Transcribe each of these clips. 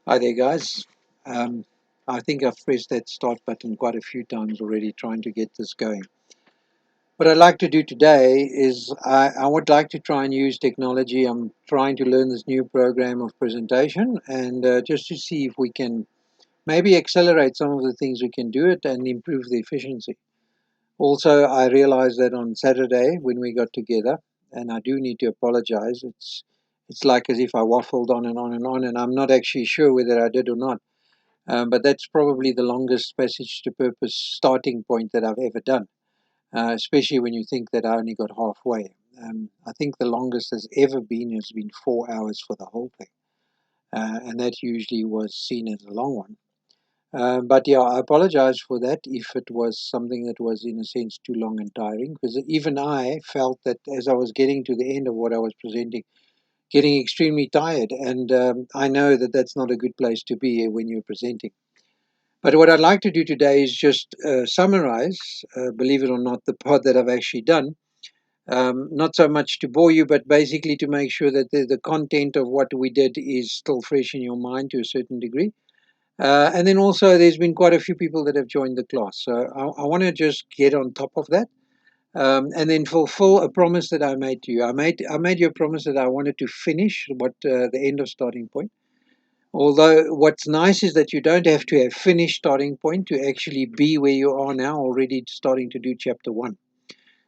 Hi there, guys. Um, I think I've pressed that start button quite a few times already, trying to get this going. What I'd like to do today is I would like to try and use technology. I'm trying to learn this new program of presentation and just to see if we can maybe accelerate some of the things we can do it and improve the efficiency. Also, I realized that on Saturday when we got together, and I do need to apologize, it's like as if I waffled on and on and on, and I'm not actually sure whether I did or not. But that's probably the longest passage to purpose starting point that I've ever done, especially when you think that I only got halfway. I think the longest has been 4 hours for the whole thing, and that usually was seen as a long one. But yeah, I apologize for that if it was something that was, in a sense, too long and tiring, because even I felt that as I was getting to the end of what I was presenting, getting extremely tired. And I know that that's not a good place to be when you're presenting. But what I'd like to do today is just summarize, believe it or not, the part that I've actually done. Not so much to bore you, but basically to make sure that the content of what we did is still fresh in your mind to a certain degree. And then also, there's been quite a few people that have joined the class. So I want to just get on top of that. And then fulfill a promise that I made to you. I made you a promise that I wanted to finish what the end of starting point. Although what's nice is that you don't have to have finished starting point to actually be where you are now, already starting to do chapter one.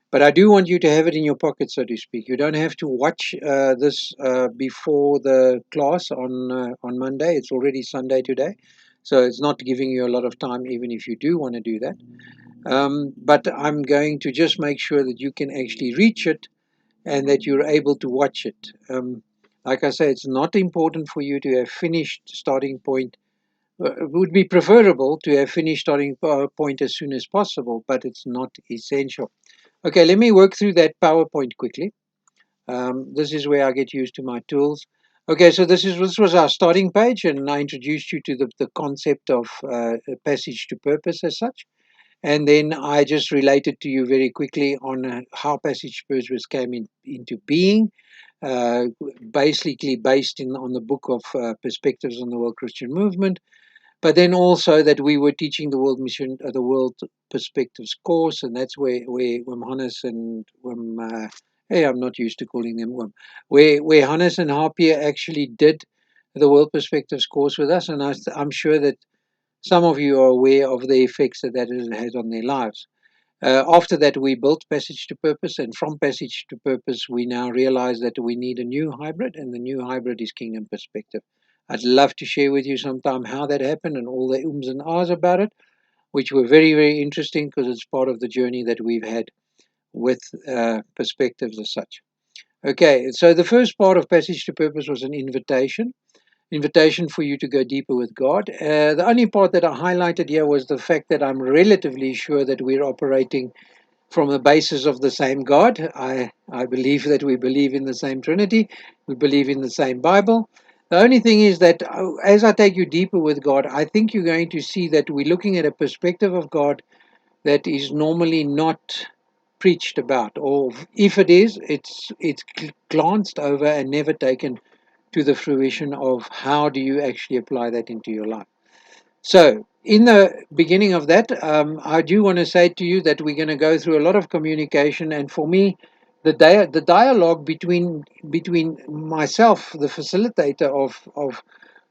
But I do want you to have it in your pocket, so to speak. You don't have to watch this before the class on Monday. It's already Sunday today, so it's not giving you a lot of time, even if you do want to do that. But I'm going to just make sure that you can actually reach it and that you're able to watch it. Like I say, it's not important for you to have finished starting point. It would be preferable to have finished starting point as soon as possible, but it's not essential. Okay, let me work through that PowerPoint quickly. This is where I get used to my tools. Okay, so this was our starting page, and I introduced you to the concept of passage to purpose as such. And then I just related to you very quickly on how passage to purpose came into being, uh, basically based on the book of Perspectives on the World Christian Movement, but then also that we were teaching the World Mission, the World Perspectives course, and that's where Hannes and hey, I'm not used to calling them where Hannes and Harpia actually did the World Perspectives course with us, and I'm sure that some of you are aware of the effects that that has had on their lives. After that, we built Passage to Purpose, and from Passage to Purpose, we now realize that we need a new hybrid, and the new hybrid is Kingdom Perspective. I'd love to share with you sometime how that happened and all the ums and ahs about it, which were very, very interesting because it's part of the journey that we've had with perspectives as such. Okay, so the first part of Passage to Purpose was an invitation for you to go deeper with God. The only part that I highlighted here was the fact that I'm relatively sure that we're operating from the basis of the same God. I believe that we believe in the same Trinity. We believe in the same Bible. The only thing is that as I take you deeper with God, I think you're going to see that we're looking at a perspective of God that is normally not preached about, or if it is, it's glanced over and never taken to the fruition of how do you actually apply that into your life. So, in the beginning of that, I do want to say to you that we're going to go through a lot of communication, and for me, the dialogue between myself, the facilitator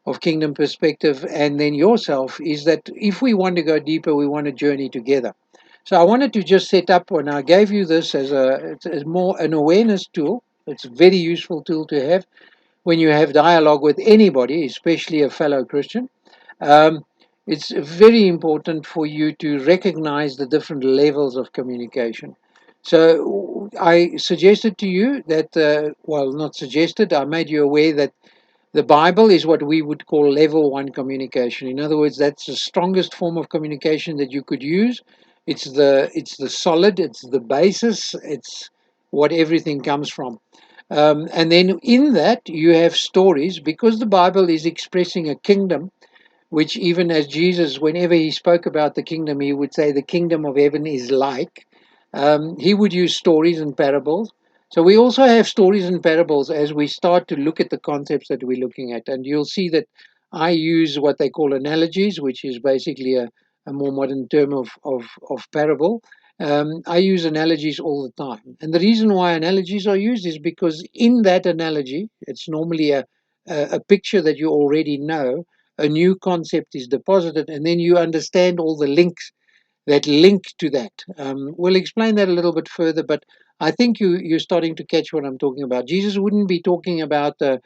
of Kingdom Perspective, and then yourself is that if we want to go deeper, we want to journey together. So I wanted to just set up when I gave you this as more an awareness tool. It's a very useful tool to have when you have dialogue with anybody, especially a fellow Christian. Um, it's very important for you to recognize the different levels of communication. So I suggested to you that, well, not suggested, I made you aware that the Bible is what we would call level one communication. In other words, that's the strongest form of communication that you could use. It's the solid, it's the basis, it's what everything comes from. And then in that you have stories because the Bible is expressing a kingdom, which even as Jesus, whenever he spoke about the kingdom, he would say the kingdom of heaven is like. He would use stories and parables. So we also have stories and parables as we start to look at the concepts that we're looking at. And you'll see that I use what they call analogies, which is basically a more modern term of parable. I use analogies all the time. And the reason why analogies are used is because in that analogy, it's normally a picture that you already know, a new concept is deposited, and then you understand all the links that link to that. We'll explain that a little bit further, but I think you're starting to catch what I'm talking about. Jesus wouldn't be talking about uh,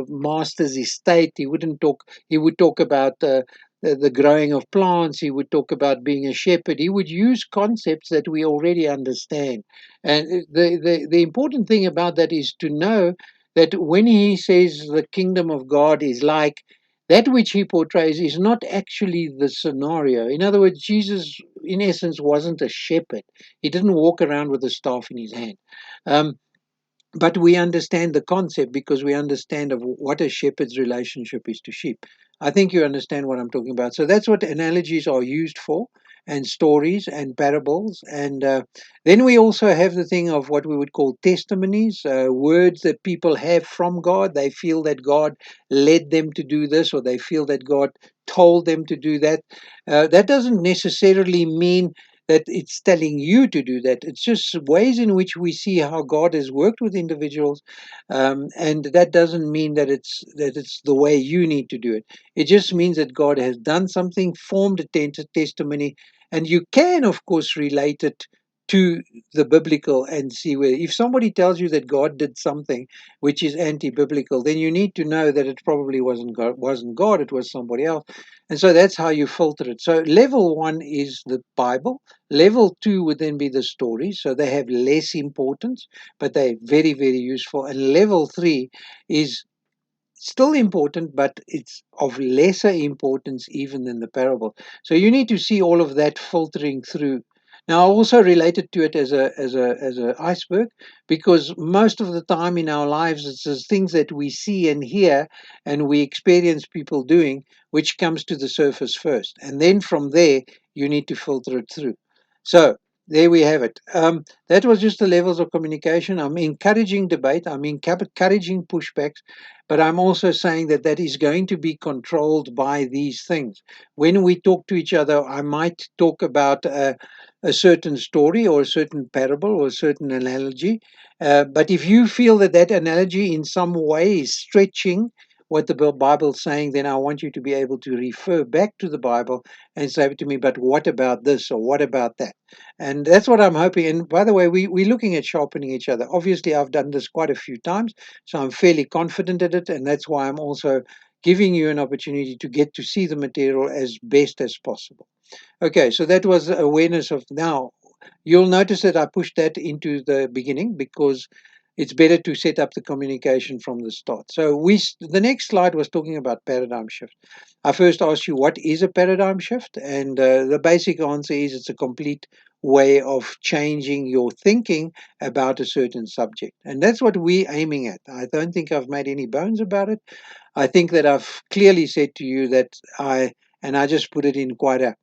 master's estate. He wouldn't talk. He would talk about the growing of plants. He would talk about being a shepherd. He would use concepts that we already understand. And the important thing about that is to know that when he says the kingdom of God is like, that which he portrays is not actually the scenario. In other words, Jesus, in essence, wasn't a shepherd. He didn't walk around with a staff in his hand. Um, but we understand the concept because we understand of what a shepherd's relationship is to sheep. I think you understand what I'm talking about. So that's what analogies are used for, and stories and parables. And then we also have the thing of what we would call testimonies, words that people have from God. They feel that God led them to do this, or they feel that God told them to do that. That doesn't necessarily mean that it's telling you to do that. It's just ways in which we see how God has worked with individuals, and that doesn't mean that it's the way you need to do it. It just means that God has done something, formed a testimony, and you can, of course, relate it to the biblical and see where. If somebody tells you that God did something which is anti-biblical, then you need to know that it probably wasn't God, it was somebody else. And so that's how you filter it. So level one is the Bible. Level two would then be the stories. So they have less importance, but they're very, very useful. And level three is still important, but it's of lesser importance even than the parable. So you need to see all of that filtering through. Now, I also related to it as a iceberg, because most of the time in our lives, it's the things that we see and hear and we experience people doing, which comes to the surface first, and then from there you need to filter it through. So there we have it. That was just the levels of communication. I'm encouraging debate. I'm encouraging pushbacks, but I'm also saying that that is going to be controlled by these things. When we talk to each other, I might talk about a certain story or a certain parable or a certain analogy. But if you feel that that analogy in some way is stretching what the Bible's saying, then I want you to be able to refer back to the Bible and say to me, but what about this or what about that? And that's what I'm hoping. And by the way, we're looking at sharpening each other. Obviously, I've done this quite a few times, so I'm fairly confident at it. And that's why I'm also giving you an opportunity to get to see the material as best as possible. Okay, so that was awareness of now. You'll notice that I pushed that into the beginning because it's better to set up the communication from the start. So the next slide was talking about paradigm shift. I first asked you what is a paradigm shift, and the basic answer is it's a complete way of changing your thinking about a certain subject, and that's what we're aiming at. I don't think I've made any bones about it. I think that I've clearly said to you that I just put it in quite a,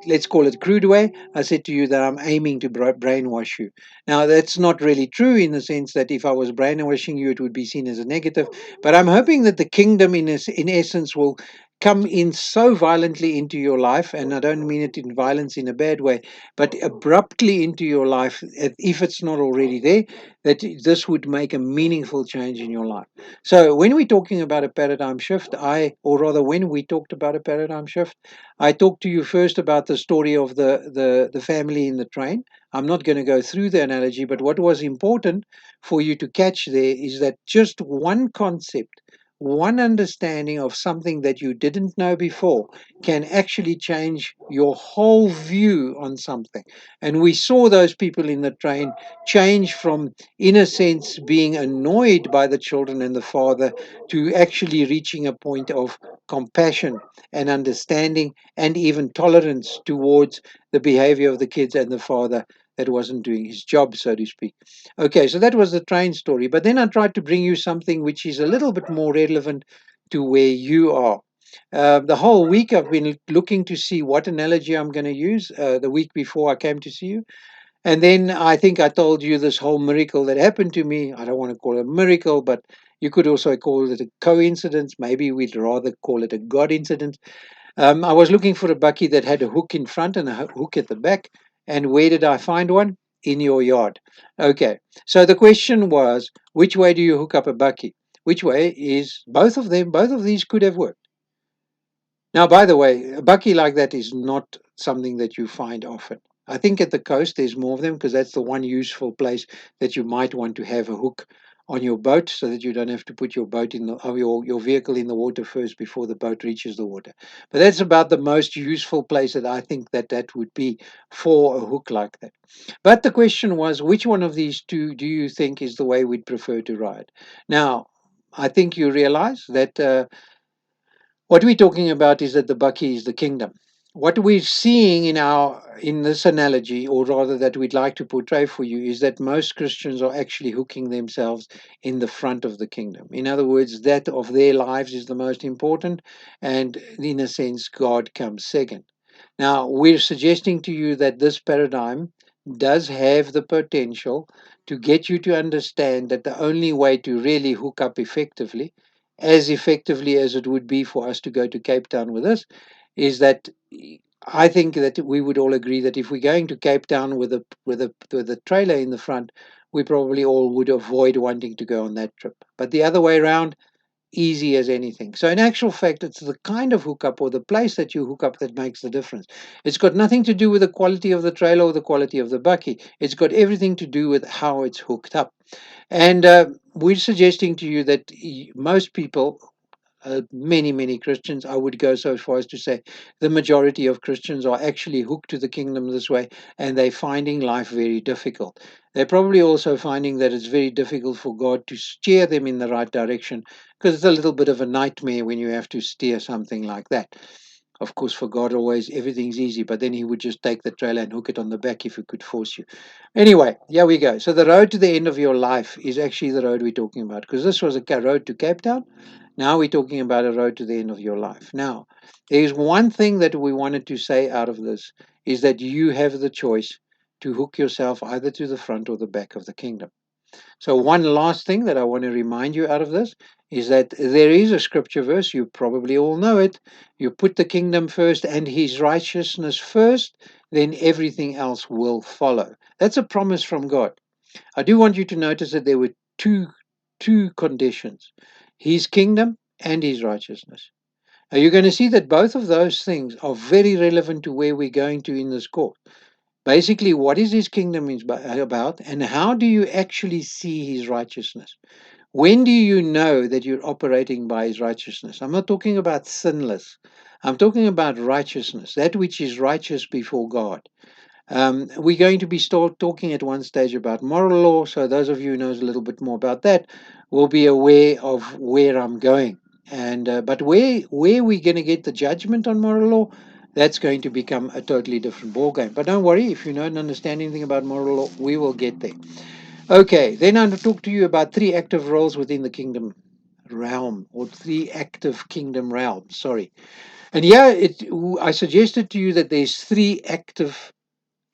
let's call it crude way. I said to you that I'm aiming to brainwash you. Now, that's not really true in the sense that if I was brainwashing you, it would be seen as a negative. But I'm hoping that the kingdom, in essence, will come in so violently into your life, and I don't mean it in violence in a bad way, but abruptly into your life, if it's not already there, that this would make a meaningful change in your life. So when we're talking about a paradigm shift, or rather when we talked about a paradigm shift, I talked to you first about the story of the family in the train. I'm not going to go through the analogy, but what was important for you to catch there is that just one concept, one understanding of something that you didn't know before can actually change your whole view on something. And we saw those people in the train change from, in a sense, being annoyed by the children and the father to actually reaching a point of compassion and understanding and even tolerance towards the behavior of the kids and the father that wasn't doing his job, so to speak. Okay, so that was the train story. But then I tried to bring you something which is a little bit more relevant to where you are. The whole week I've been looking to see what analogy I'm going to use. The week before I came to see you, And then I think I told you this whole miracle that happened to me. I don't want to call it a miracle, but you could also call it a coincidence. Maybe we'd rather call it a God incident. I was looking for a bucky that had a hook in front and a hook at the back. And where did I find one? In your yard. Okay. So the question was, which way do you hook up a bucky? Which way is both of them? Both of these could have worked. Now, by the way, a bucky like that is not something that you find often. I think at the coast there's more of them because that's the one useful place that you might want to have a hook on your boat so that you don't have to put your boat in the, or your vehicle in the water first before the boat reaches the water. But that's about the most useful place that I think that that would be for a hook like that. But the question was, which one of these two do you think is the way we'd prefer to ride? Now, I think you realize that what we're talking about is that the bucky is the kingdom. What we're seeing in this analogy, or rather that we'd like to portray for you, is that most Christians are actually hooking themselves in the front of the kingdom. In other words, that of their lives is the most important, and in a sense, God comes second. Now, we're suggesting to you that this paradigm does have the potential to get you to understand that the only way to really hook up as effectively as it would be for us to go to Cape Town with us, is that I think that we would all agree that if we're going to Cape Town with a trailer in the front, we probably all would avoid wanting to go on that trip. But the other way around, easy as anything. So in actual fact, it's the kind of hookup or the place that you hook up that makes the difference. It's got nothing to do with the quality of the trailer or the quality of the bucky. It's got everything to do with how it's hooked up. And we're suggesting to you that most people, many Christians, I would go so far as to say the majority of Christians are actually hooked to the kingdom this way, and they're finding life very difficult. They're probably also finding that it's very difficult for God to steer them in the right direction because it's a little bit of a nightmare when you have to steer something like that. Of course, for God, always everything's easy, but then He would just take the trailer and hook it on the back if He could force you. Anyway, here we go. So, the road to the end of your life is actually the road we're talking about because this was a road to Cape Town. Now we're talking about a road to the end of your life. Now, there's one thing that we wanted to say out of this is that you have the choice to hook yourself either to the front or the back of the kingdom. So, one last thing that I want to remind you out of this is that there is a scripture verse, you probably all know it. You put the kingdom first and his righteousness first, then everything else will follow. That's a promise from God. I do want you to notice that there were two conditions: his kingdom and his righteousness. Now you're going to see that both of those things are very relevant to where we're going to in this course. Basically, what is his kingdom about, and how do you actually see his righteousness? When do you know that you're operating by his righteousness? I'm not talking about sinless. I'm talking about righteousness, that which is righteous before God. We're going to be start talking at one stage about moral law, so those of you who knows a little bit more about that will be aware of where I'm going. And but where we're going to get the judgment on moral law, that's going to become a totally different ball game. But don't worry, if you don't understand anything about moral law, we will get there. Okay, then I'm to talk to you about three active roles within the kingdom realm, or three active kingdom realms. Sorry, and yeah, I suggested to you that there's three active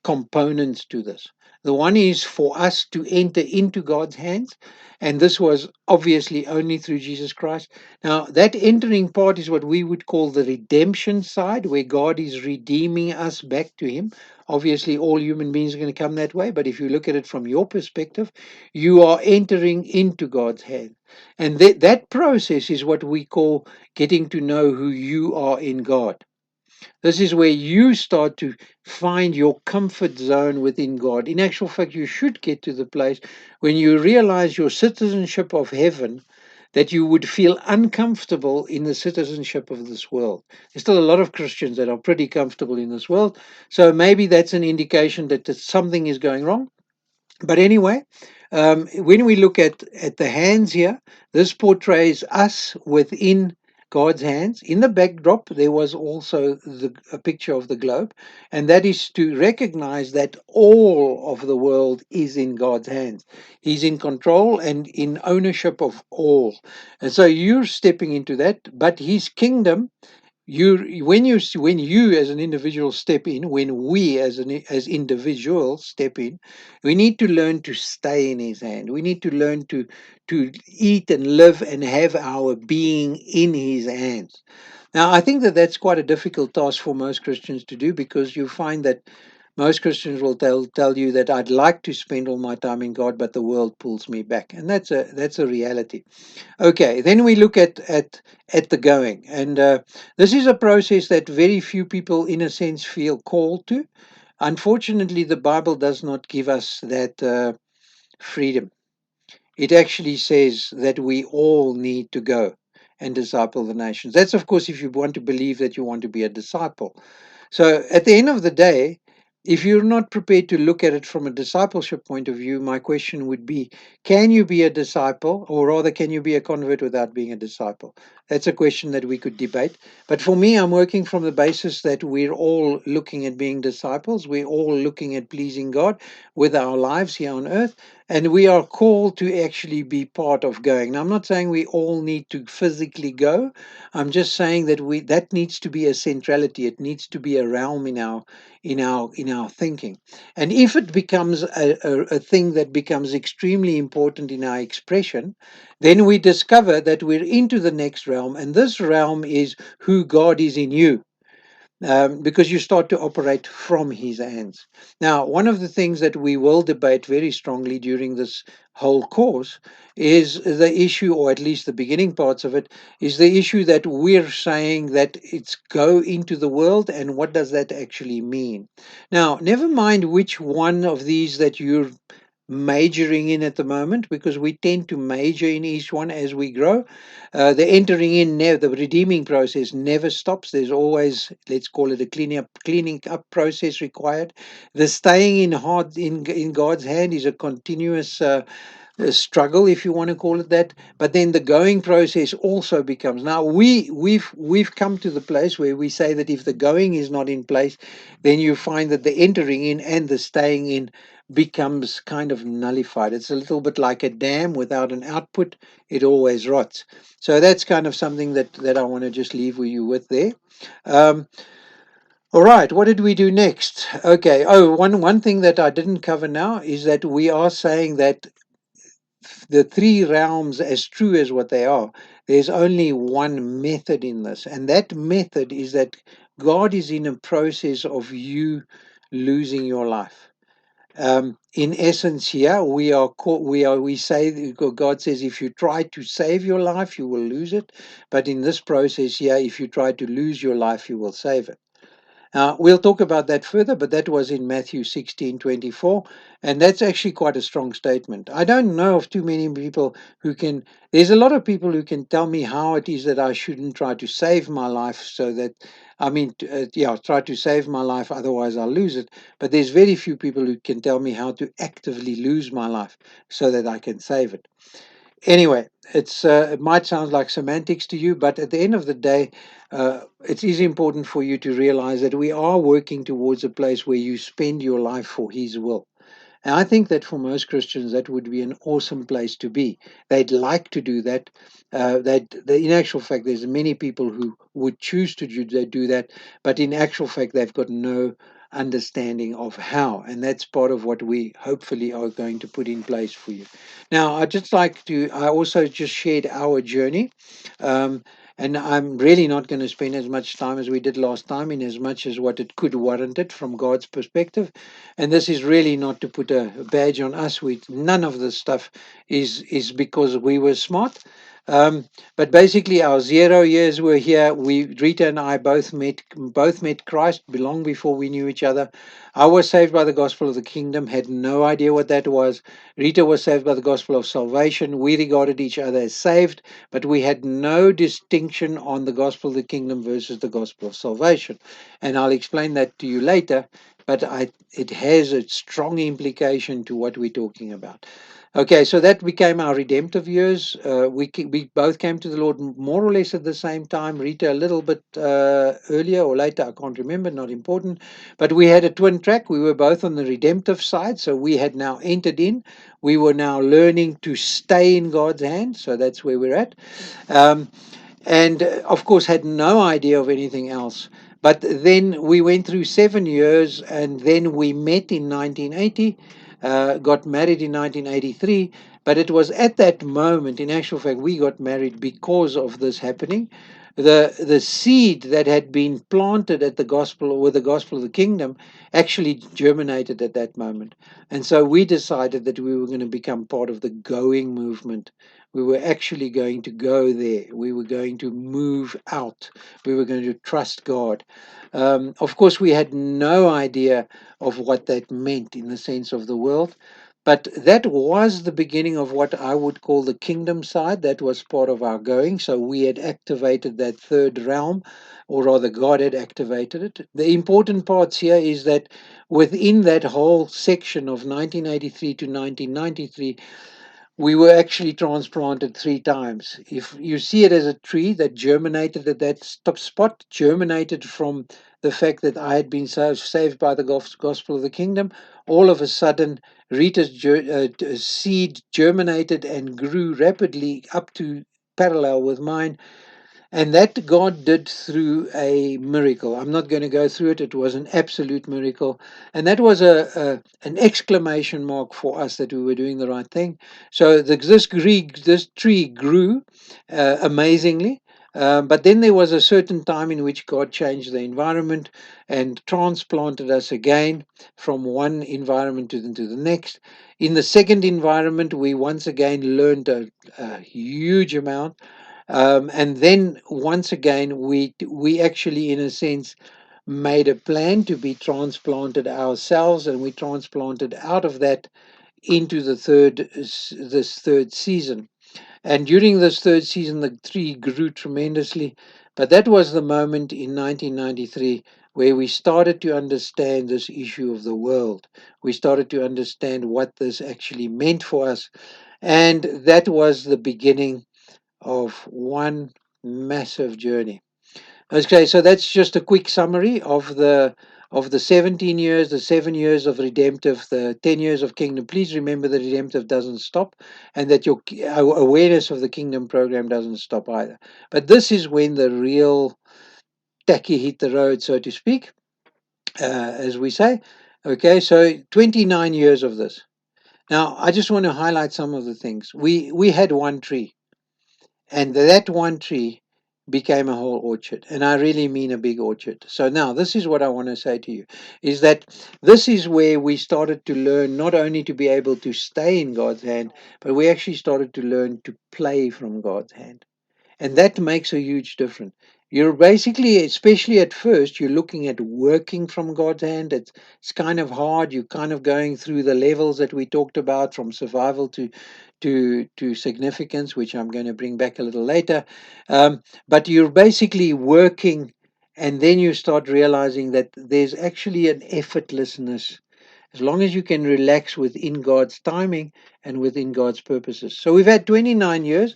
components to this. The one is for us to enter into God's hands, and this was obviously only through Jesus Christ. Now, that entering part is what we would call the redemption side, where God is redeeming us back to Him. Obviously, all human beings are going to come that way, but if you look at it from your perspective, you are entering into God's hand. And that process is what we call getting to know who you are in God. This is where you start to find your comfort zone within God. In actual fact, you should get to the place when you realize your citizenship of heaven, that you would feel uncomfortable in the citizenship of this world. There's still a lot of Christians that are pretty comfortable in this world. So maybe that's an indication that something is going wrong. But anyway, when we look at the hands here, this portrays us within God's hands. In the backdrop, there was also a picture of the globe, and that is to recognize that all of the world is in God's hands. He's in control and in ownership of all. And so you're stepping into that, but his kingdom, when you as an individual step in, when we as individuals step in, we need to learn to stay in His hand. We need to learn to eat and live and have our being in His hands. Now, I think that that's quite a difficult task for most Christians to do, because you find that most Christians will tell you that I'd like to spend all my time in God, but the world pulls me back, and that's a reality. Okay, then we look at the going, and this is a process that very few people, in a sense, feel called to. Unfortunately, the Bible does not give us that freedom. It actually says that we all need to go and disciple the nations. That's, of course, if you want to believe that you want to be a disciple. So at the end of the day, if you're not prepared to look at it from a discipleship point of view, my question would be, can you be a disciple, or rather, can you be a convert without being a disciple? That's a question that we could debate. But for me, I'm working from the basis that we're all looking at being disciples. We're all looking at pleasing God with our lives here on earth. And we are called to actually be part of going. Now, I'm not saying we all need to physically go. I'm just saying that that needs to be a centrality. It needs to be a realm in our thinking. And if it becomes a thing that becomes extremely important in our expression, then we discover that we're into the next realm, and this realm is who God is in you. Because you start to operate from His hands. Now, one of the things that we will debate very strongly during this whole course is the issue, or at least the beginning parts of it, is the issue that we're saying that it's go into the world, and what does that actually mean? Now, never mind which one of these that you're majoring in at the moment, because we tend to major in each one as we grow. The entering in, the redeeming process never stops. There's always, let's call it a cleaning up process required. The staying in God's hand is a continuous struggle, if you want to call it that. But then the going process also becomes. Now we've come to the place where we say that if the going is not in place, then you find that the entering in and the staying in becomes kind of nullified. It's a little bit like a dam without an output; it always rots. So that's kind of something that I want to just leave you with there. Um, all right, what did we do next? Okay. Oh, one thing that I didn't cover now is that we are saying that the three realms, as true as what they are, there's only one method in this, and that method is that God is in a process of you losing your life. In essence, here we are caught, we say, God says, if you try to save your life, you will lose it. But in this process here, if you try to lose your life, you will save it. We'll talk about that further, but that was in Matthew 16:24, and that's actually quite a strong statement. I don't know of too many people who can, there's a lot of people who can tell me how it is that I shouldn't try to save my life, so that, try to save my life, otherwise I'll lose it. But there's very few people who can tell me how to actively lose my life so that I can save it. Anyway, it might sound like semantics to you, but at the end of the day, it is important for you to realize that we are working towards a place where you spend your life for His will. And I think that for most Christians, that would be an awesome place to be. They'd like to do that. In actual fact, there's many people who would choose to do that, but in actual fact, they've got no understanding of how. And that's part of what we hopefully are going to put in place for you. Now, I also just shared our journey. Um, and I'm really not going to spend as much time as we did last time, in as much as what it could warrant it from God's perspective. And this is really not to put a badge on us. None of this stuff is because we were smart. But basically, our 0 years were here. Rita and I both met Christ long before we knew each other. I was saved by the gospel of the kingdom, had no idea what that was. Rita was saved by the gospel of salvation. We regarded each other as saved, but we had no distinction on the gospel of the kingdom versus the gospel of salvation. And I'll explain that to you later, but it has a strong implication to what we're talking about. Okay, so that became our redemptive years. We both came to the Lord more or less at the same time. Rita a little bit earlier or later, I can't remember, not important. But we had a twin track. We were both on the redemptive side, so we had now entered in. We were now learning to stay in God's hand, so that's where we're at. Um, and of course had no idea of anything else. But then we went through 7 years, and then we met in 1980, got married in 1983. But it was at that moment, in actual fact, we got married because of this happening. The seed that had been planted at the gospel, with the gospel of the kingdom, actually germinated at that moment. And so we decided that we were going to become part of the going movement. We were actually going to go there. We were going to move out. We were going to trust God. Of course, we had no idea of what that meant in the sense of the world. But that was the beginning of what I would call the kingdom side. That was part of our going. So we had activated that third realm, or rather, God had activated it. The important parts here is that within that whole section of 1983 to 1993, we were actually transplanted 3 times. If you see it as a tree that germinated at that spot, germinated from the fact that I had been saved by the gospel of the kingdom, all of a sudden, Rita's seed germinated and grew rapidly up to parallel with mine, and that God did through a miracle. I'm not going to go through it. It was an absolute miracle. And that was an exclamation mark for us that we were doing the right thing. So this tree grew amazingly. But then there was a certain time in which God changed the environment and transplanted us again from one environment to the next. In the second environment, we once again learned a huge amount, and then once again, we actually, in a sense, made a plan to be transplanted ourselves, and we transplanted out of that into this third season. And during this third season, the tree grew tremendously. But that was the moment in 1993 where we started to understand this issue of the world. We started to understand what this actually meant for us, and that was the beginning of one massive journey. Okay, so that's just a quick summary of the 17 years, the 7 years of redemptive, the 10 years of kingdom. Please remember that redemptive doesn't stop, and that your awareness of the kingdom program doesn't stop either. But this is when the real tacky hit the road, so to speak, as we say. Okay, so 29 years of this. Now, I just want to highlight some of the things. We had one tree, and that one tree became a whole orchard, and I really mean a big orchard. So now this is what I want to say to you, is that this is where we started to learn not only to be able to stay in God's hand, but we actually started to learn to play from God's hand. And that makes a huge difference. You're basically, especially at first, you're looking at working from God's hand. It's kind of hard. You're kind of going through the levels that we talked about, from survival to significance, which I'm going to bring back a little later. But you're basically working, and then you start realizing that there's actually an effortlessness as long as you can relax within God's timing and within God's purposes. So we've had 29 years.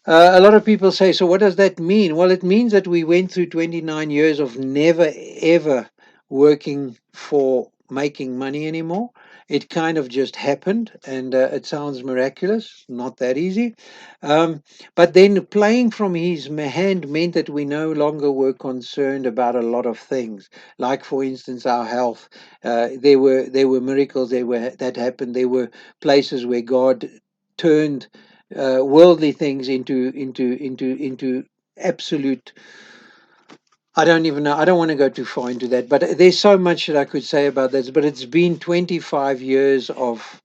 A lot of people say, so what does that mean? Well, it means that we went through 29 years of never ever working for making money anymore. It kind of just happened, and it sounds miraculous, not that easy. Um, but then playing from his hand meant that we no longer were concerned about a lot of things, like, for instance, our health. There were miracles that happened. There were places where God turned worldly things into absolute. I don't even know. I don't want to go too far into that, but there's so much that I could say about this. But it's been 25 years of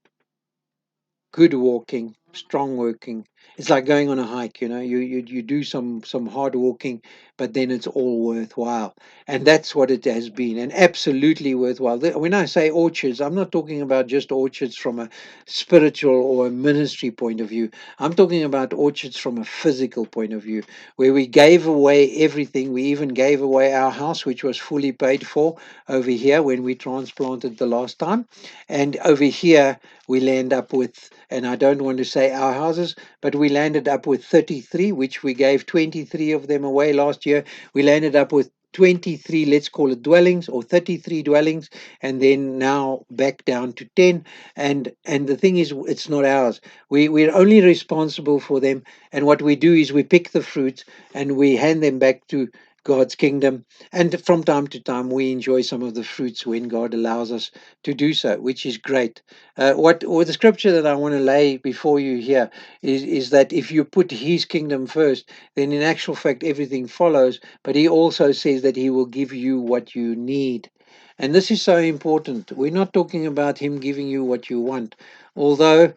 good walking, strong working. It's like going on a hike, you do some hard walking, but then it's all worthwhile. And that's what it has been, and absolutely worthwhile. When I say orchards, I'm not talking about just orchards from a spiritual or a ministry point of view. I'm talking about orchards from a physical point of view, where we gave away everything. We even gave away our house, which was fully paid for over here when we transplanted the last time. And over here, we land up with, and I don't want to say our houses, but we landed up with 33, which we gave 23 of them away last year. We landed up with 23, let's call it dwellings, or 33 dwellings, and then now back down to 10. And the thing is, it's not ours. We're only responsible for them. And what we do is we pick the fruit and we hand them back to God's kingdom. And from time to time, we enjoy some of the fruits when God allows us to do so, which is great. What or the scripture that I want to lay before you here is that if you put His kingdom first, then in actual fact everything follows. But He also says that He will give you what you need. And this is so important. We're not talking about Him giving you what you want, although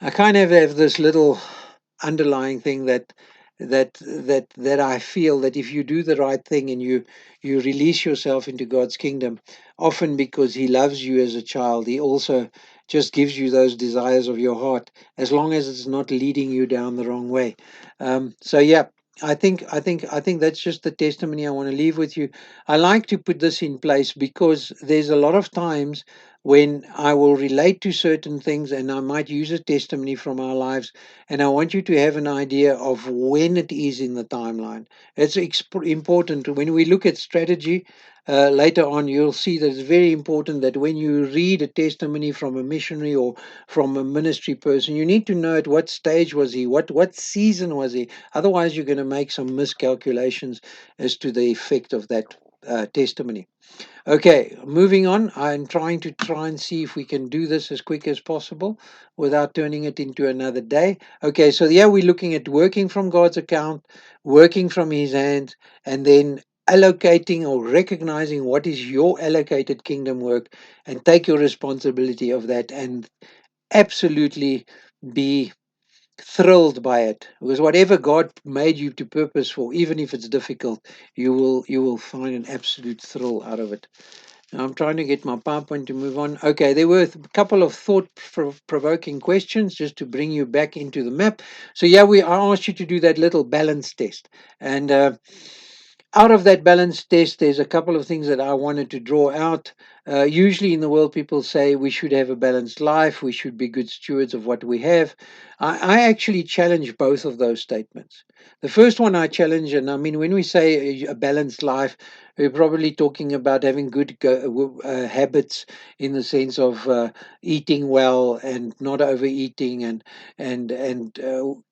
I kind of have this little underlying thing that I feel that if you do the right thing and you release yourself into God's kingdom, often because He loves you as a child, He also just gives you those desires of your heart, as long as it's not leading you down the wrong way. So yeah. I think that's just the testimony I want to leave with you. I like to put this in place because there's a lot of times when I will relate to certain things and I might use a testimony from our lives, and I want you to have an idea of when it is in the timeline. It's important when we look at strategy. Later on, you'll see that it's very important that when you read a testimony from a missionary or from a ministry person, you need to know at what stage was he, what season was he. Otherwise, you're going to make some miscalculations as to the effect of that testimony. Okay, moving on. I'm trying and see if we can do this as quick as possible without turning it into another day. Okay, so yeah, we're looking at working from God's account, working from His hand, and then allocating or recognizing what is your allocated kingdom work and take your responsibility of that and absolutely be thrilled by it, because whatever God made you to purpose for, even if it's difficult, you will find an absolute thrill out of it. I'm trying to get my PowerPoint to move on. Okay, there were a couple of thought-provoking questions just to bring you back into the map. So yeah, I asked you to do that little balance test, and out of that balance test, there's a couple of things that I wanted to draw out. Usually in the world, people say we should have a balanced life, we should be good stewards of what we have. I actually challenge both of those statements. The first one I challenge, and I mean, when we say a balanced life, we're probably talking about having good habits in the sense of eating well and not overeating, and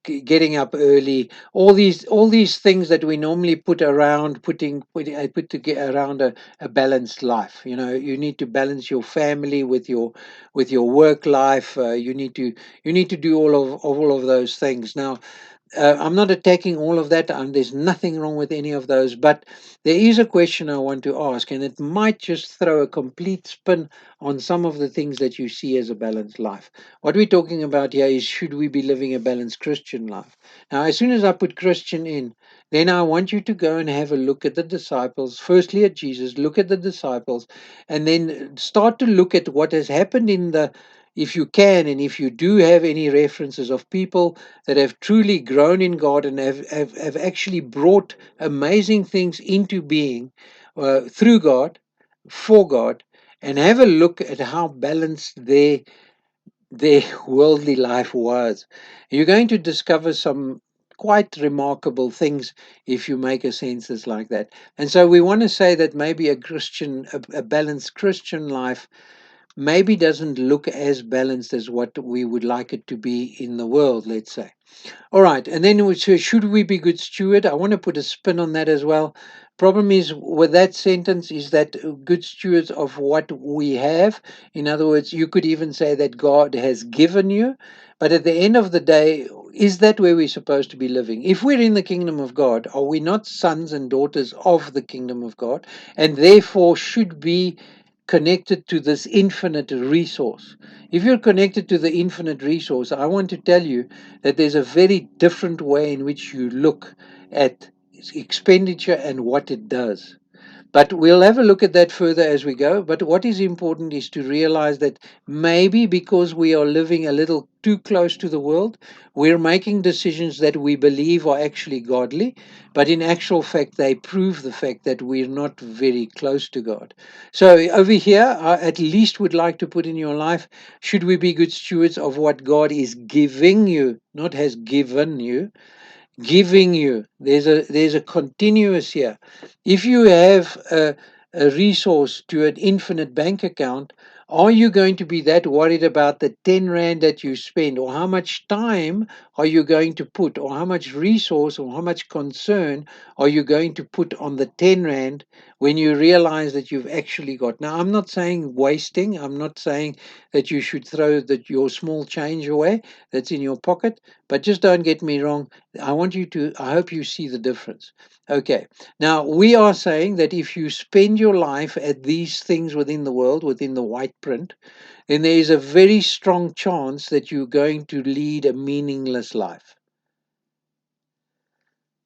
getting up early. All these things that we normally put around I put to get around a balanced life. You need to balance your family with your work life. You need to do all of those things. Now, I'm not attacking all of that, and there's nothing wrong with any of those. But there is a question I want to ask, and it might just throw a complete spin on some of the things that you see as a balanced life. What we're talking about here is, should we be living a balanced Christian life? Now, as soon as I put Christian in, then I want you to go and have a look at the disciples. Firstly, at Jesus, look at the disciples, and then start to look at what has happened in the if you can, and if you do have any references of people that have truly grown in God and have actually brought amazing things into being through God, for God, and have a look at how balanced their worldly life was. You're going to discover some quite remarkable things if you make a census like that. And so we want to say that maybe a balanced Christian life maybe doesn't look as balanced as what we would like it to be in the world, let's say. All right, and then should we be good steward? I want to put a spin on that as well. Problem is with that sentence is that good stewards of what we have. In other words, you could even say that God has given you, but at the end of the day, is that where we're supposed to be living? If we're in the kingdom of God, are we not sons and daughters of the kingdom of God, and therefore should be connected to this infinite resource? If you're connected to the infinite resource, I want to tell you that there's a very different way in which you look at expenditure and what it does. But we'll have a look at that further as we go. But what is important is to realize that maybe because we are living a little too close to the world, we're making decisions that we believe are actually godly, but in actual fact, they prove the fact that we're not very close to God. So over here, I at least would like to put in your life, should we be good stewards of what God is giving you, not has given you? giving you. There's a continuous here. If you have a resource to an infinite bank account, are you going to be that worried about the 10 rand that you spend, or how much time are you going to put, or how much resource or how much concern are you going to put on the 10 rand when you realize that you've actually got? Now, I'm not saying wasting. I'm not saying that you should throw your small change away that's in your pocket, but just don't get me wrong. I hope you see the difference. Okay. Now, we are saying that if you spend your life at these things within the world, within the white print, then there is a very strong chance that you're going to lead a meaningless life.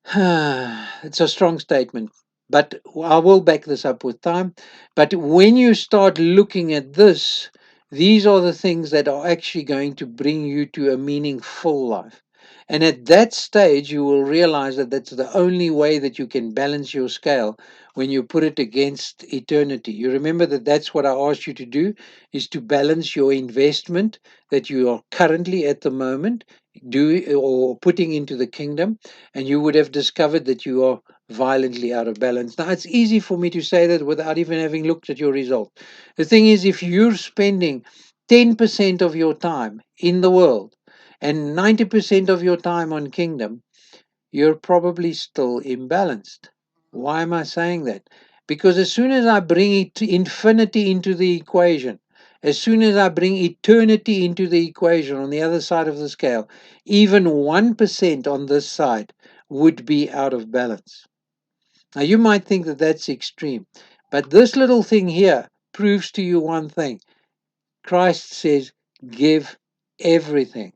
It's a strong statement, but I will back this up with time. But when you start looking at this, these are the things that are actually going to bring you to a meaningful life. And at that stage, you will realize that that's the only way that you can balance your scale when you put it against eternity. You remember that that's what I asked you to do, is to balance your investment that you are currently at the moment do or putting into the kingdom, and you would have discovered that you are violently out of balance. Now, it's easy for me to say that without even having looked at your result. The thing is, if you're spending 10% of your time in the world and 90% of your time on kingdom, you're probably still imbalanced. Why am I saying that? Because as soon as I bring infinity into the equation, as soon as I bring eternity into the equation on the other side of the scale, even 1% on this side would be out of balance. Now, you might think that that's extreme, but this little thing here proves to you one thing. Christ says, give everything.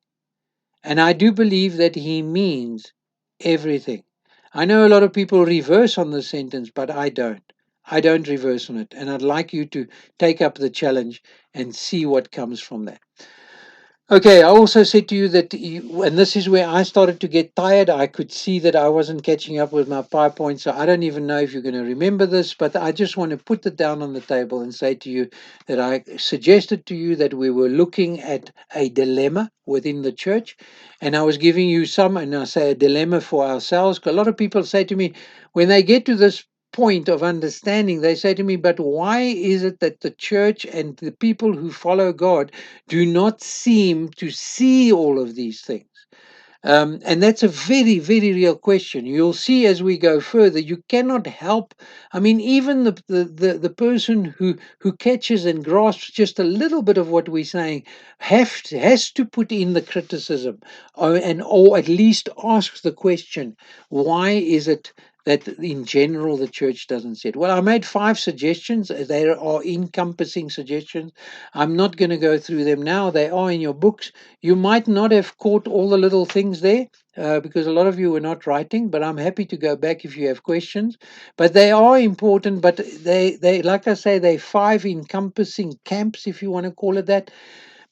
And I do believe that he means everything. I know a lot of people reverse on this sentence, but I don't. I don't reverse on it. And I'd like you to take up the challenge and see what comes from that. Okay, I also said to you that, and this is where I started to get tired. I could see that I wasn't catching up with my PowerPoint, so I don't even know if you're going to remember this, but I just want to put it down on the table and say to you that I suggested to you that we were looking at a dilemma within the church, and I was giving you some, and I say a dilemma for ourselves. 'Cause a lot of people say to me, when they get to this point of understanding, they say to me, but why is it that the church and the people who follow God do not seem to see all of these things? And that's a very, very real question. You'll see as we go further, you cannot help. I mean, even the person who catches and grasps just a little bit of what we're saying has to put in the criticism, or at least ask the question, why is it that in general the church doesn't see it? Well, I made 5 suggestions. They are encompassing suggestions. I'm not going to go through them now. They are in your books. You might not have caught all the little things there, because a lot of you were not writing, but I'm happy to go back if you have questions. But they are important, but they like I say, they 5 encompassing camps, if you want to call it that.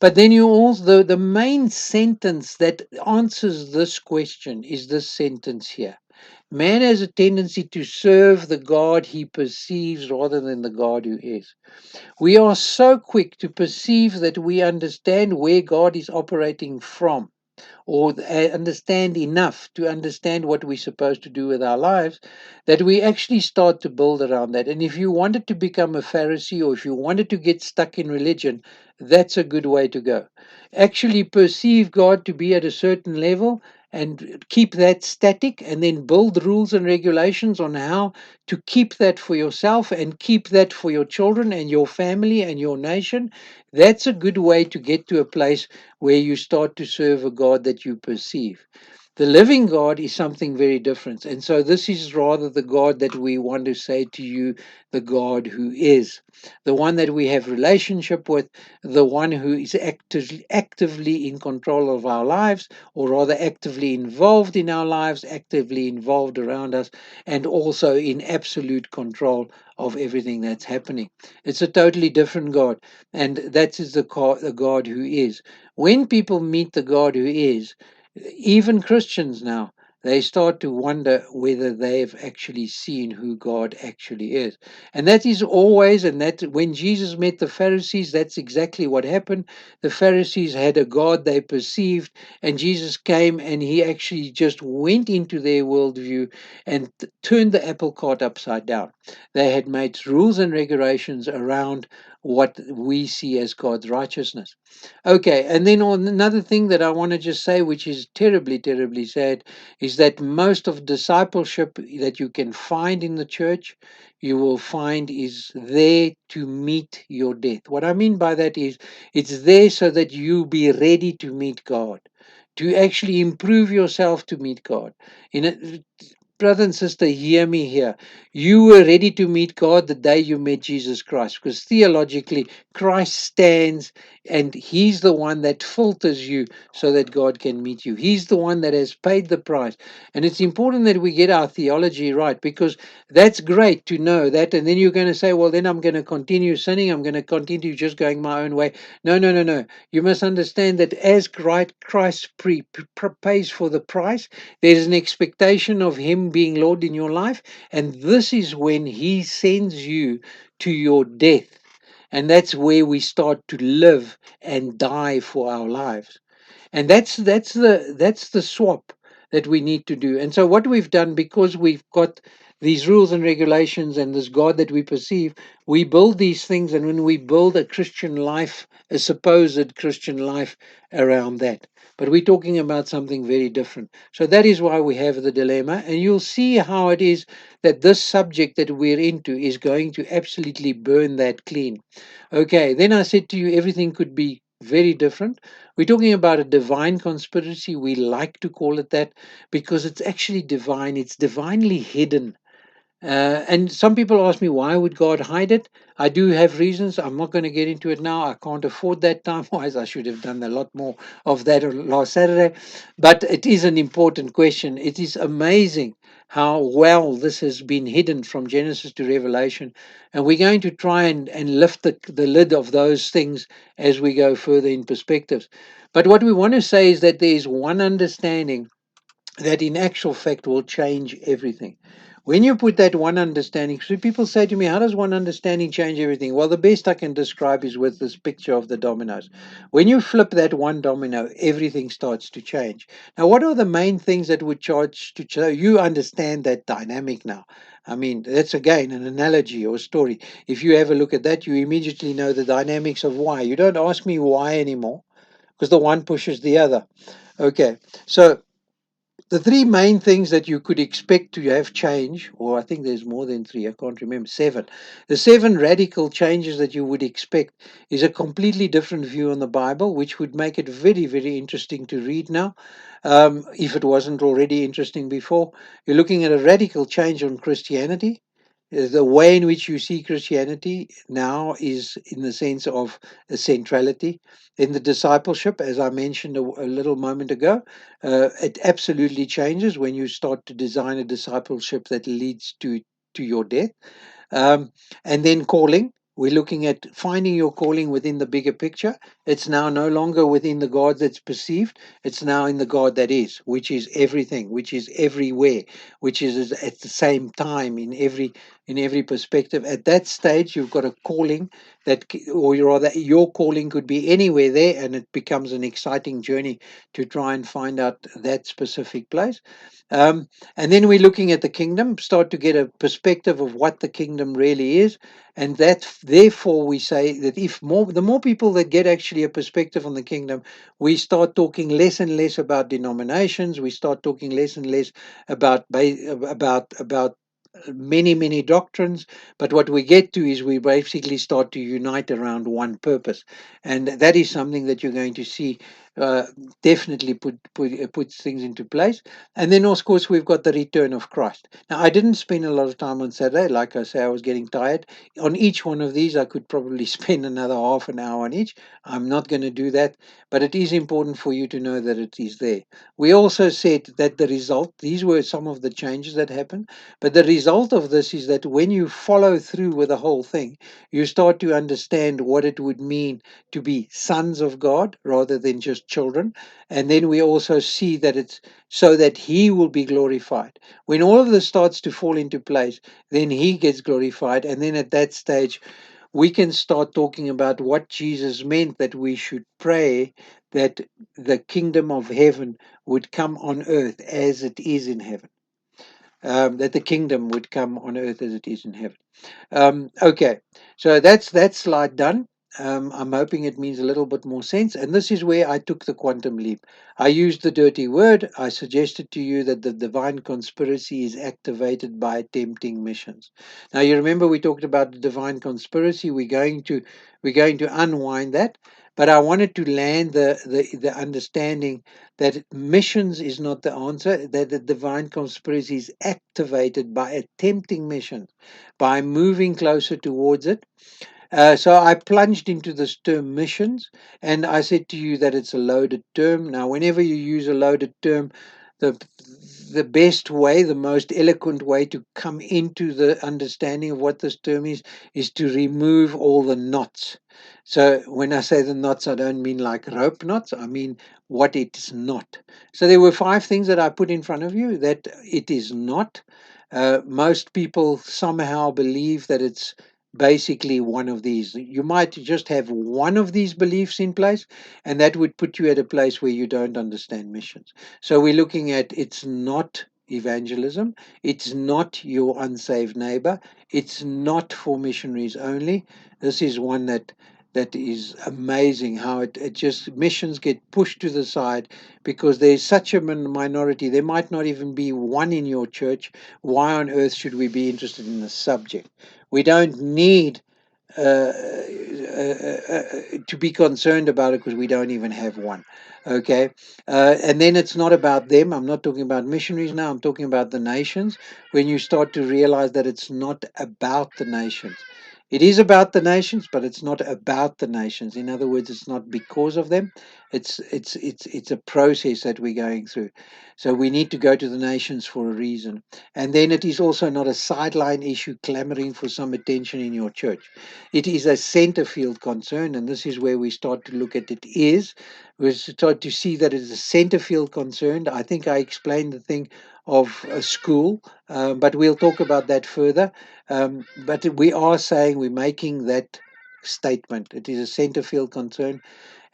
But then you also, the main sentence that answers this question is this sentence here. Man has a tendency to serve the God he perceives rather than the God who is. We are so quick to perceive that we understand where God is operating from, or understand enough to understand what we're supposed to do with our lives, that we actually start to build around that. And if you wanted to become a Pharisee, or if you wanted to get stuck in religion, that's a good way to go. Actually perceive God to be at a certain level and keep that static, and then build rules and regulations on how to keep that for yourself and keep that for your children and your family and your nation. That's a good way to get to a place where you start to serve a God that you perceive. The living God is something very different. And so this is rather the God that we want to say to you, the God who is. The one that we have relationship with, the one who is actively in control of our lives, or rather actively involved in our lives, actively involved around us, and also in absolute control of everything that's happening. It's a totally different God, and that is the God who is. When people meet the God who is, even Christians now, they start to wonder whether they've actually seen who God actually is. And that is always, and that when Jesus met the Pharisees, that's exactly what happened. The Pharisees had a God they perceived, and Jesus came and he actually just went into their worldview and turned the apple cart upside down. They had made rules and regulations around what we see as God's righteousness. Okay, and then on another thing that I want to just say, which is terribly, terribly sad, is that most of discipleship that you can find in the church, you will find is there to meet your death. What I mean by that is it's there so that you be ready to meet God, to actually improve yourself to meet God. In a, brother and sister, hear me here. You were ready to meet God the day you met Jesus Christ, because theologically, Christ stands and he's the one that filters you so that God can meet you. He's the one that has paid the price. And it's important that we get our theology right, because that's great to know that. And then you're going to say, well, then I'm going to continue sinning. I'm going to continue just going my own way. No, no, no, no. You must understand that as Christ pays for the price, there's an expectation of Him being Lord in your life. And this is when He sends you to your death. And that's where we start to live and die for our lives. And that's the swap that we need to do. And so what we've done, because we've got these rules and regulations and this God that we perceive, we build these things. And when we build a Christian life, a supposed Christian life around that, but we're talking about something very different. So that is why we have the dilemma. And you'll see how it is that this subject that we're into is going to absolutely burn that clean. Okay, then I said to you, everything could be very different. We're talking about a divine conspiracy. We like to call it that because it's actually divine, it's divinely hidden. And some people ask me, why would God hide it? I do have reasons. I'm not going to get into it now. I can't afford that time wise. I should have done a lot more of that last Saturday. But it is an important question. It is amazing how well this has been hidden from Genesis to Revelation. And we're going to try and lift the lid of those things as we go further in perspectives. But what we want to say is that there is one understanding that in actual fact will change everything. When you put that one understanding, so people say to me, how does one understanding change everything? Well, the best I can describe is with this picture of the dominoes. When you flip that one domino, everything starts to change. Now, what are the main things that would charge to so you understand that dynamic now? I mean, that's again an analogy or story. If you have a look at that, you immediately know the dynamics of why. You don't ask me why anymore because the one pushes the other. Okay, so the three main things that you could expect to have change, or I think there's more than three, I can't remember, seven. The seven radical changes that you would expect is a completely different view on the Bible, which would make it very, very interesting to read now, if it wasn't already interesting before. You're looking at a radical change on Christianity. The way in which you see Christianity now is in the sense of a centrality. In the discipleship, as I mentioned a little moment ago, it absolutely changes when you start to design a discipleship that leads to your death. Um, and then calling. We're looking at finding your calling within the bigger picture. It's now no longer within the God that's perceived. It's now in the God that is, which is everything, which is everywhere, which is at the same time in every perspective. At that stage, you've got a calling or rather, your calling could be anywhere there, and it becomes an exciting journey to try and find out that specific place. And then we're looking at the kingdom, start to get a perspective of what the kingdom really is. And that, therefore, we say that the more people that get actually a perspective on the kingdom, we start talking less and less about denominations. We start talking less and less about many, many doctrines. But what we get to is we basically start to unite around one purpose. And that is something that you're going to see uh, definitely puts things into place. And then, of course, we've got the return of Christ. Now, I didn't spend a lot of time on Saturday. Like I say, I was getting tired. On each one of these, I could probably spend another half an hour on each. I'm not going to do that, but it is important for you to know that it is there. We also said that the result, these were some of the changes that happened, but the result of this is that when you follow through with the whole thing, you start to understand what it would mean to be sons of God rather than just as children. And then we also see that it's so that he will be glorified. When all of this starts to fall into place, then he gets glorified. And then at that stage, we can start talking about what Jesus meant, that we should pray that the kingdom of heaven would come on earth as it is in heaven. That the kingdom would come on earth as it is in heaven. Okay, so that's that slide done. I'm hoping it means a little bit more sense. And this is where I took the quantum leap. I used the dirty word. I suggested to you that the divine conspiracy is activated by tempting missions. Now you remember we talked about the divine conspiracy. We're going to unwind that. But I wanted to land the understanding that missions is not the answer, that the divine conspiracy is activated by attempting missions, by moving closer towards it. So I plunged into this term missions, and I said to you that it's a loaded term. Now, whenever you use a loaded term, the the best way, the most eloquent way to come into the understanding of what this term is to remove all the knots. So when I say the knots, I don't mean like rope knots. I mean what it's not. So there were 5 things that I put in front of you that it is not. Most people somehow believe that it's basically one of these. You might just have one of these beliefs in place, and that would put you at a place where you don't understand missions. So we're looking at it's not evangelism, it's not your unsaved neighbor, it's not for missionaries only. This is one that is amazing how it just missions get pushed to the side because there's such a minority. There might not even be one in your church. Why on earth should we be interested in the subject? We don't need to be concerned about it because we don't even have one. Okay. And then it's not about them. I'm not talking about missionaries now. I'm talking about the nations. When you start to realize that it's not about the nations, it is about the nations, but it's not about the nations. In other words, it's not because of them. It's a process that we're going through. So we need to go to the nations for a reason. And then it is also not a sideline issue clamoring for some attention in your church. It is a center field concern, and this is where we start to look at it is. We start to see that it's a center field concern. I think I explained the thing of a school, but we'll talk about that further. But we are saying we're making that statement. It is a center field concern,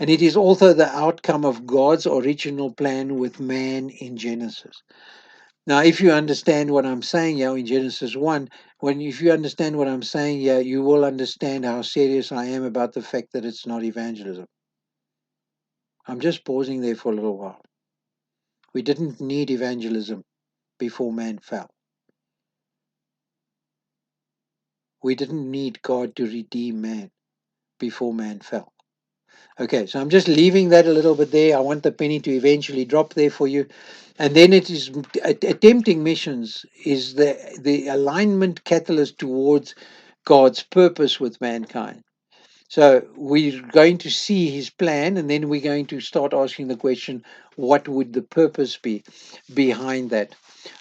and it is also the outcome of God's original plan with man in Genesis. Now, if you understand what I'm saying here in Genesis 1, if you understand what I'm saying here, you will understand how serious I am about the fact that it's not evangelism. I'm just pausing there for a little while. We didn't need evangelism before man fell. We didn't need God to redeem man before man fell. Okay, so I'm just leaving that a little bit there. I want the penny to eventually drop there for you. And then it is attempting missions is the alignment catalyst towards God's purpose with mankind. So we're going to see his plan, and then we're going to start asking the question, what would the purpose be behind that?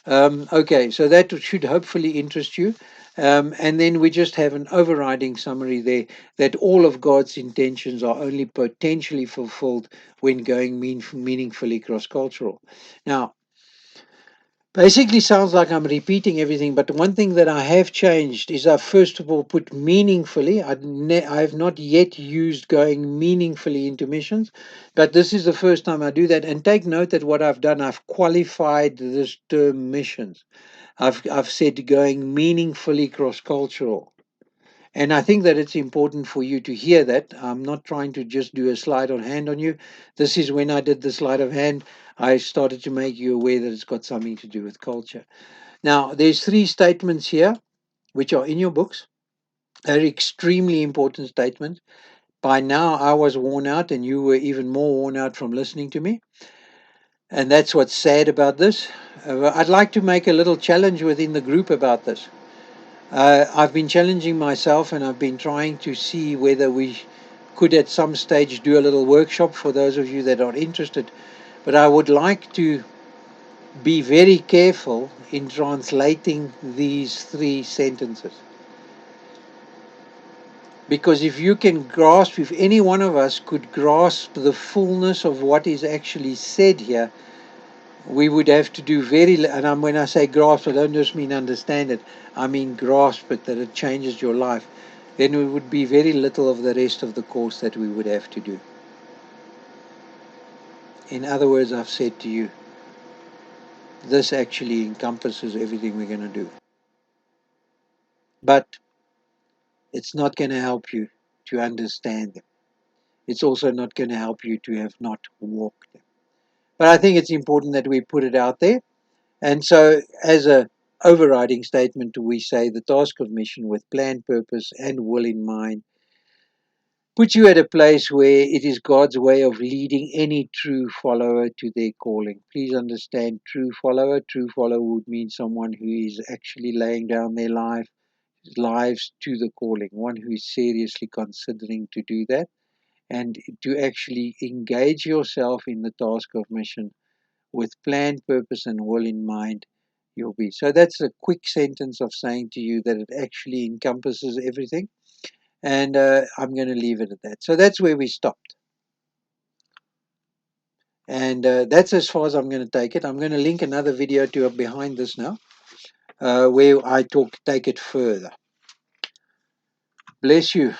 Okay, so that should hopefully interest you. And then we just have an overriding summary there that all of God's intentions are only potentially fulfilled when going meaningfully cross cultural. Now, basically sounds like I'm repeating everything, but one thing that I have changed is I first of all put meaningfully. I have not yet used going meaningfully into missions, but this is the first time I do that. And take note that what I've done, I've qualified this term missions. I've said going meaningfully cross cultural. And I think that it's important for you to hear that. I'm not trying to just do a slide on hand on you. This is when I did the slide of hand, I started to make you aware that it's got something to do with culture. Now, there's 3 statements here, which are in your books. They're extremely important statements. By now, I was worn out, and you were even more worn out from listening to me. And that's what's sad about this. I'd like to make a little challenge within the group about this. I've been challenging myself, and I've been trying to see whether we could at some stage do a little workshop for those of you that are interested. But I would like to be very careful in translating these 3 sentences. Because if you can grasp, if any one of us could grasp the fullness of what is actually said here, we would have to do and when I say grasp, I don't just mean understand it, I mean grasp it, that it changes your life. Then it would be very little of the rest of the course that we would have to do. In other words, I've said to you, this actually encompasses everything we're going to do. But it's not going to help you to understand them. It's also not going to help you to have not walked them. But I think it's important that we put it out there. And so, as a overriding statement, we say the task of mission with plan, purpose, and will in mind puts you at a place where it is God's way of leading any true follower to their calling. Please understand, true follower. True follower would mean someone who is actually laying down their lives to the calling, one who is seriously considering to do that, and to actually engage yourself in the task of mission with plan, purpose, and will in mind. You'll be. So that's a quick sentence of saying to you that it actually encompasses everything. And I'm going to leave it at that. So that's where we stopped. And that's as far as I'm going to take it. I'm going to link another video to behind this now, where I take it further. Bless you.